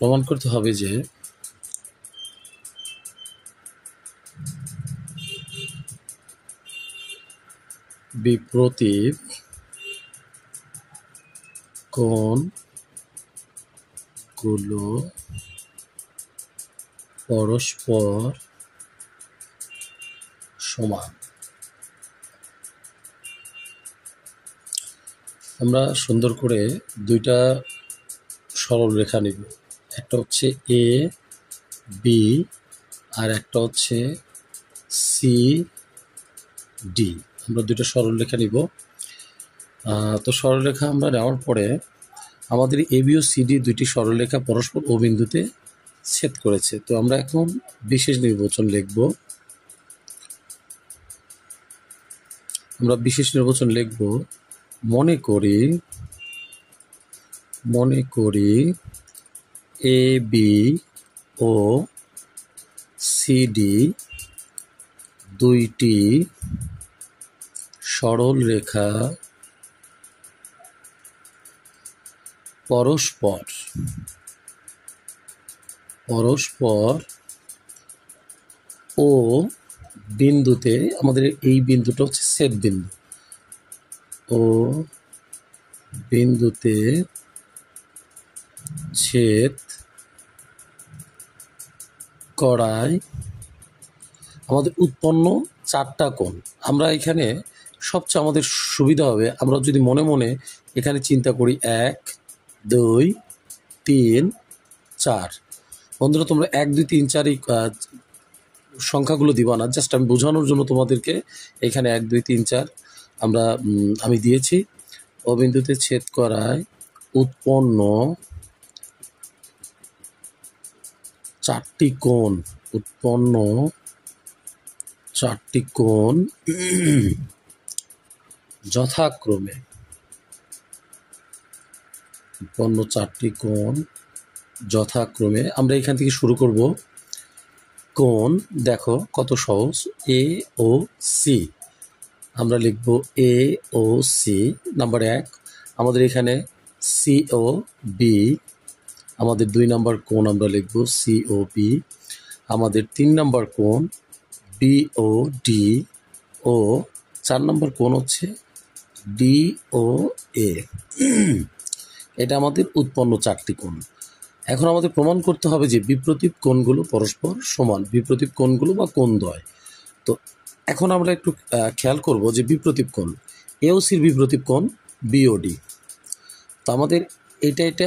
প্রমাণ করতে হবে যে বিপ্রতীপ কোণগুলো পরস্পর সমান। আমরা সুন্দর করে দুইটা সরল রেখা নিব, একটা হচ্ছে এ বি আর একটা হচ্ছে সি ডি। আমরা দুইটা সরল রেখা নিব। তো সরলরেখা আমরা নেওয়ার পরে আমাদের A B O C D দুইটি সরলরেখা পরস্পর ও বিন্দুতে ছেদ করেছে। তো আমরা এখন বিশেষ নির্বাচন লিখব। আমরা বিশেষ নির্বাচন লিখব, মনে করি A B O C D দুইটি সরল রেখা পরস্পর ও বিন্দুতে, আমাদের এই বিন্দুটা হচ্ছে ছেদ বিন্দু, ও বিন্দুতে ছেদ করায় আমাদের উৎপন্ন চারটা কোণ। আমরা এখানে সবচেয়ে আমাদের সুবিধা হবে আমরা যদি মনে মনে এখানে চিন্তা করি 1 2 3 4। বন্ধুরা, তোমরা 1 2 3 4 এই সংখ্যাগুলো দিবা না, জাস্ট আমি বোঝানোর জন্য তোমাদেরকে এখানে 1 2 3 4 আমি দিয়েছি। ও বিন্দুতে ছেদ করায় উৎপন্ন চারটি কোণ যথাক্রমে আমরা এখান থেকে শুরু করব। কোণ দেখো কত সহজ, এ ও সি। আমরা লিখব এ ও সি নাম্বার 1। আমাদের এখানে সি ও বি, আমাদের 2 নম্বর কোণ আমরা লিখব সি ও বি। আমাদের 3 নম্বর কোণ বি ও ডি ও 4 নম্বর কোণ হচ্ছে ডি ও এ। এটা আমাদের উৎপন্ন চারটি কোণ। এখন আমাদের প্রমাণ করতে হবে যে বিপ্রতীপ কোণগুলো পরস্পর সমান, বিপ্রতীপ কোণগুলো বা কোণদ্বয়। তো এখন আমরা একটু খেয়াল করব যে বিপ্রতীপ কোণ এ ও সির বিপ্রতীপ কোণ বি ও ডি। তো আমাদের এটা